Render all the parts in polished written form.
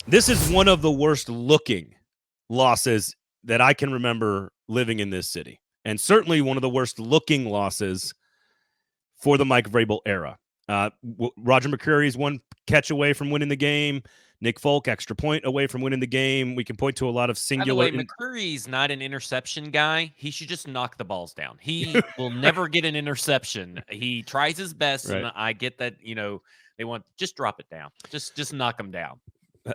This is one of the worst looking losses that I can remember living in this city, and certainly one of the worst looking losses for the Mike Vrabel era. Roger McCreary's one catch away from winning the game. Nick Folk, extra point away from winning the game. We can point to a lot of By the singular. way, McCreary's not an interception guy. He should just knock the balls down. He will never get an interception. He tries his best, Right. and I get that, they want just drop it down. Just knock them down.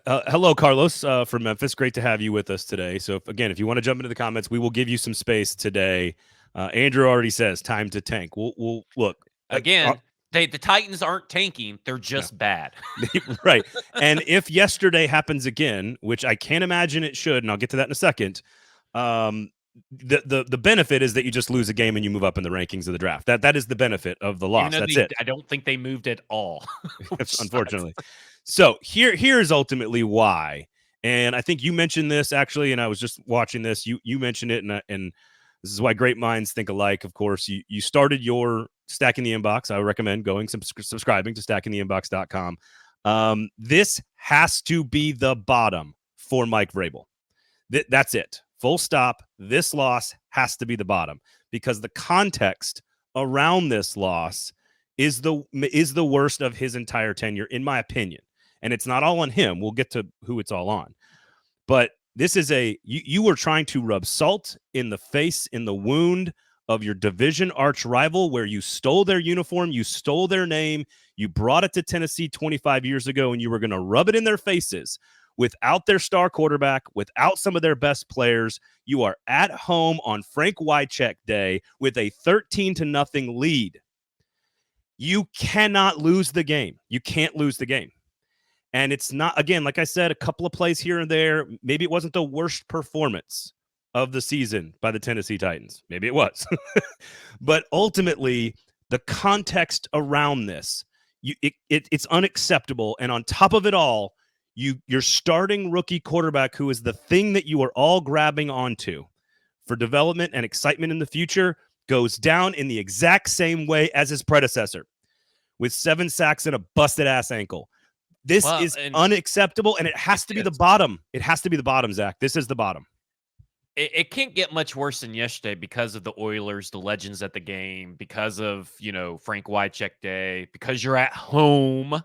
Hello, Carlos from Memphis. Great to have you with us today. So, if you want to jump into the comments, we will give you some space today. Andrew already says time to tank. We'll look again. The Titans aren't tanking; they're just bad. Right. And if yesterday happens again, which I can't imagine it should, and I'll get to that in a second, the benefit is that you just lose a game and you move up in the rankings of the draft. That is the benefit of the loss. That's it. I don't think they moved at all. Unfortunately. So here's ultimately why. And I think you mentioned this actually, and I was just watching this. You mentioned it, and this is why great minds think alike. Of course, you started your Stacking the Inbox. I would recommend going subscribing to stackingtheinbox.com. This has to be the bottom for Mike Vrabel. That's it. Full stop. This loss has to be the bottom because the context around this loss is the worst of his entire tenure, in my opinion. And it's not all on him. We'll get to who it's all on. But this is you were trying to rub salt in the face, in the wound of your division arch rival, where you stole their uniform, you stole their name, you brought it to Tennessee 25 years ago, and you were going to rub it in their faces without their star quarterback, without some of their best players. You are at home on Frank Wycheck Day with a 13-0 lead. You cannot lose the game. You can't lose the game. And it's not, again, like I said, a couple of plays here and there. Maybe it wasn't the worst performance of the season by the Tennessee Titans. Maybe it was. But ultimately, the context around this, it's unacceptable. And on top of it all, your starting rookie quarterback, who is the thing that you are all grabbing onto for development and excitement in the future, goes down in the exact same way as his predecessor with 7 sacks and a busted-ass ankle. This is unacceptable, and it has to be the bottom. It has to be the bottom, Zach. This is the bottom. It can't get much worse than yesterday because of the Oilers, the legends at the game, because of, Frank Wycheck Day, because you're at home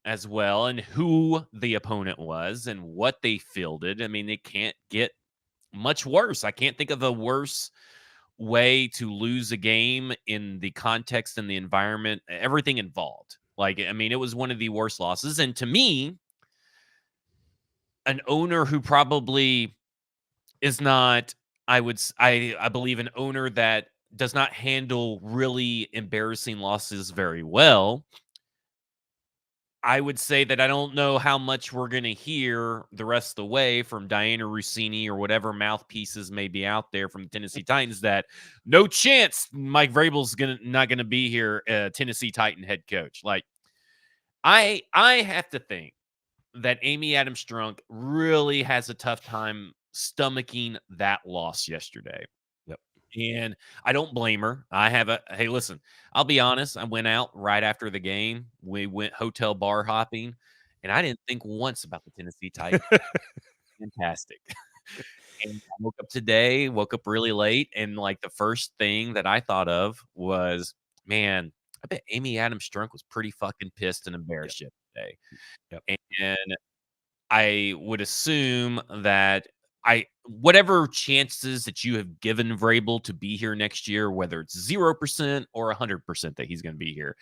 as well, and who the opponent was and what they fielded. I mean, it can't get much worse. I can't think of a worse way to lose a game in the context and the environment, everything involved. Like, I mean, it was one of the worst losses. And to me, an owner who probably is not, I believe an owner that does not handle really embarrassing losses very well. I would say that I don't know how much we're going to hear the rest of the way from Diana Rossini or whatever mouthpieces may be out there from the Tennessee Titans that no chance Mike Vrabel's not going to be here, Tennessee Titan head coach. Like, I have to think that Amy Adams Strunk really has a tough time stomaching that loss yesterday. Yep. And I don't blame her. Hey, listen, I'll be honest. I went out right after the game. We went hotel bar hopping, and I didn't think once about the Tennessee Titans. Fantastic. And I woke up really late, and like the first thing that I thought of was, man, I bet Amy Adams Strunk was pretty fucking pissed and embarrassed yesterday. Yep. And I would assume that whatever chances that you have given Vrabel to be here next year, whether it's 0% or 100% that he's going to be here,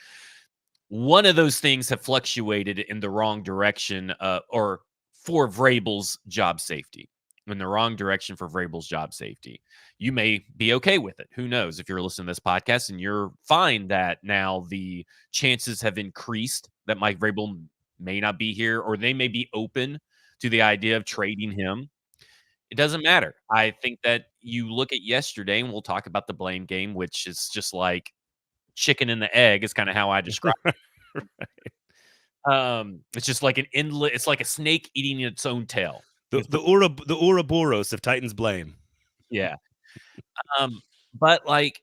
one of those things have fluctuated in the wrong direction, or for Vrabel's job safety. In the wrong direction for Vrabel's job safety. You may be okay with it. Who knows? If you're listening to this podcast and you're fine that now the chances have increased that Mike Vrabel may not be here, or they may be open to the idea of trading him. It doesn't matter. I think that you look at yesterday, and we'll talk about the blame game, which is just like chicken and the egg is kind of how I describe it. Right. It's just like it's like a snake eating its own tail. The Ouroboros of Titans blame. Yeah. But like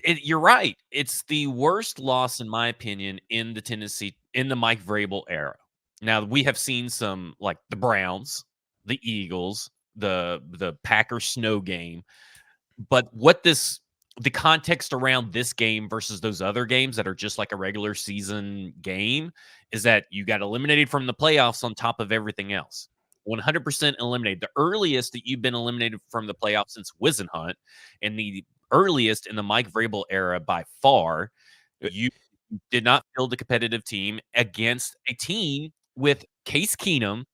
you're right. It's the worst loss, in my opinion, in the Mike Vrabel era. Now we have seen some like the Browns, the Eagles, the Packers snow game, but the context around this game versus those other games that are just like a regular season game is that you got eliminated from the playoffs on top of everything else. 100% eliminated. The earliest that you've been eliminated from the playoffs since Wisenhunt, and the earliest in the Mike Vrabel era by far. You did not field a competitive team against a team with Case Keenum,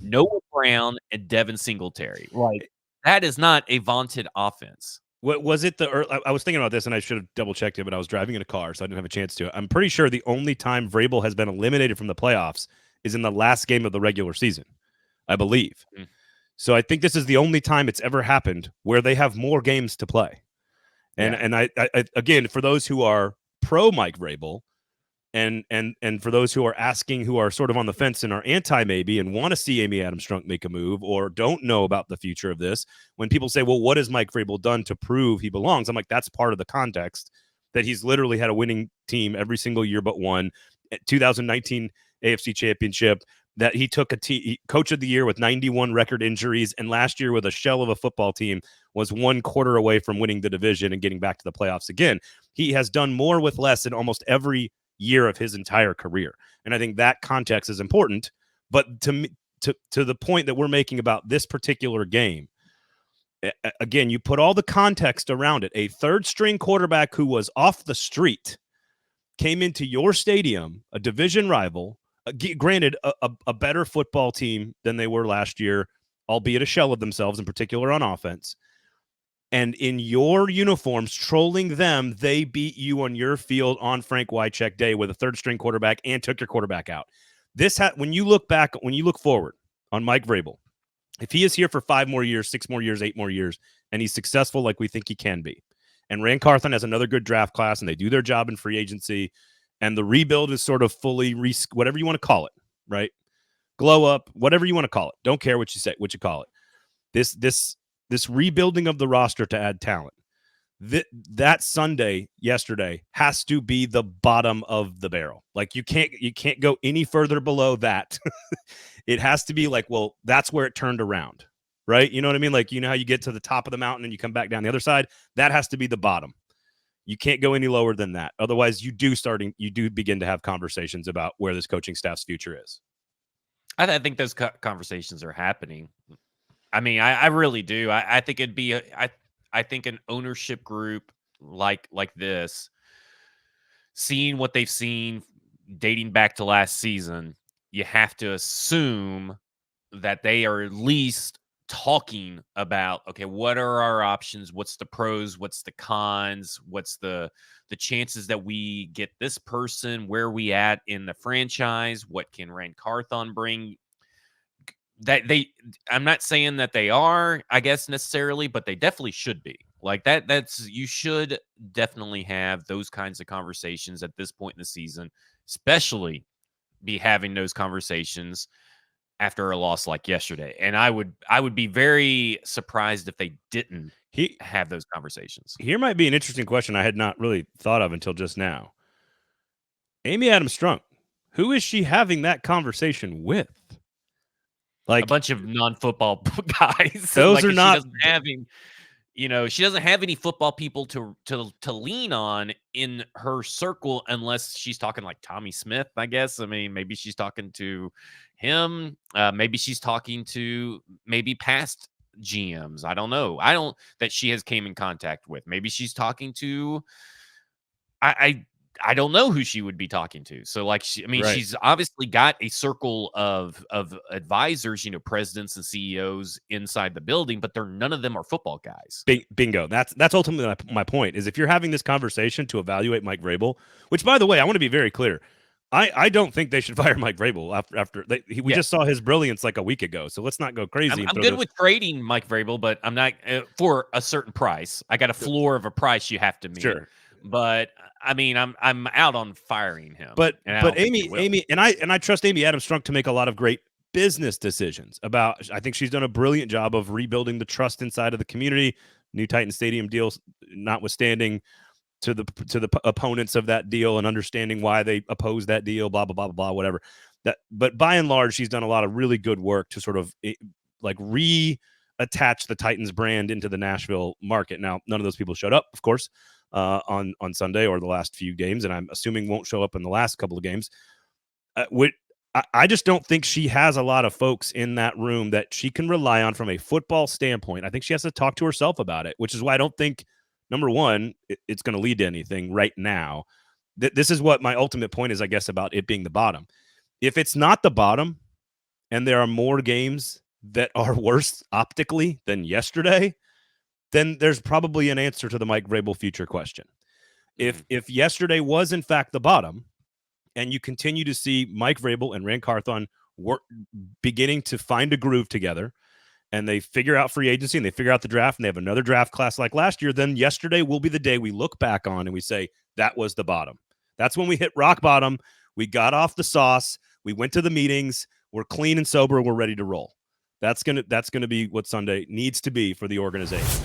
Noah Brown, and Devin Singletary. Like, that is not a vaunted offense. What was it? I was thinking about this, and I should have double checked it, but I was driving in a car, so I didn't have a chance to. I'm pretty sure the only time Vrabel has been eliminated from the playoffs is in the last game of the regular season, I believe. Mm. So I think this is the only time it's ever happened where they have more games to play. And Yeah. and I again, for those who are pro Mike Vrabel, and for those who are asking, who are sort of on the fence and are anti maybe and want to see Amy Adams Strunk make a move or don't know about the future of this, when people say, well, what has Mike Vrabel done to prove he belongs? I'm like, that's part of the context, that he's literally had a winning team every single year but one. 2019 AFC Championship, that he took coach of the year with 91 record injuries, and last year with a shell of a football team was one quarter away from winning the division and getting back to the playoffs again. He has done more with less in almost every year of his entire career. And I think that context is important. But to me, to the point that we're making about this particular game, again, you put all the context around it. A third string quarterback who was off the street came into your stadium, a division rival, granted a better football team than they were last year, albeit a shell of themselves, in particular on offense. And in your uniforms, trolling them, they beat you on your field on Frank Wycheck Day with a third string quarterback and took your quarterback out. When you look back, when you look forward on Mike Vrabel, if he is here for 5 more years, 6 more years, 8 more years, and he's successful like we think he can be, and Rand Carthon has another good draft class, and they do their job in free agency, and the rebuild is sort of fully whatever you want to call it, right? Glow up, whatever you want to call it. Don't care what you call it. This rebuilding of the roster to add talent, that Sunday yesterday has to be the bottom of the barrel. Like you can't go any further below that. It has to be like, well, that's where it turned around, right? You know what I mean? Like, you know how you get to the top of the mountain and you come back down the other side? That has to be the bottom. You can't go any lower than that. Otherwise, you do begin to have conversations about where this coaching staff's future is. I think those conversations are happening. I mean, I really do. I think it'd be I think an ownership group like this, seeing what they've seen dating back to last season, you have to assume that they are at least talking about, okay, what are our options? What's the pros? What's the cons? What's the chances that we get this person? Where are we at in the franchise? What can Rand Carthon bring? I'm not saying that they are, I guess, necessarily, but they definitely should be. Like you should definitely have those kinds of conversations at this point in the season, especially be having those conversations after a loss like yesterday. And I would be very surprised if they didn't have those conversations. Here might be an interesting question I had not really thought of until just now. Amy Adams Strunk, who is she having that conversation with? Like a bunch of non-football guys. Those are not she doesn't have any football people to lean on in her circle unless she's talking like Tommy Smith, I guess. I mean, maybe she's talking to him. Maybe she's talking to maybe past GMs. I don't know. That she has came in contact with. Maybe she's talking to I don't know who she would be talking to. So, like, she's obviously got a circle of advisors, presidents and CEOs inside the building, but none of them are football guys. Bingo. That's ultimately my point. Is if you're having this conversation to evaluate Mike Vrabel, which, by the way, I want to be very clear. I don't think they should fire Mike Vrabel after we just saw his brilliance like a week ago. So let's not go crazy. I'm good with trading Mike Vrabel, but I'm not for a certain price. I got a floor of a price you have to meet. Sure. But I mean, I'm out on firing him. But Amy, and I trust Amy Adams Strunk to make a lot of great business decisions about. I think she's done a brilliant job of rebuilding the trust inside of the community. New Titan Stadium deals notwithstanding, to the opponents of that deal and understanding why they oppose that deal. Blah blah blah blah blah. Whatever. But by and large, she's done a lot of really good work to sort of like reattach the Titans brand into the Nashville market. Now, none of those people showed up, of course, on Sunday or the last few games, and I'm assuming won't show up in the last couple of games. I just don't think she has a lot of folks in that room that she can rely on from a football standpoint. I think she has to talk to herself about it, which is why I don't think, number one, it's going to lead to anything right now. This is what my ultimate point is, I guess, about it being the bottom. If it's not the bottom and there are more games that are worse optically than yesterday, then there's probably an answer to the Mike Vrabel future question. If yesterday was, in fact, the bottom, and you continue to see Mike Vrabel and Rand Carthon beginning to find a groove together, and they figure out free agency and they figure out the draft, and they have another draft class like last year, then yesterday will be the day we look back on and we say, that was the bottom. That's when we hit rock bottom. We got off the sauce. We went to the meetings. We're clean and sober. We're ready to roll. That's gonna be what Sunday needs to be for the organization.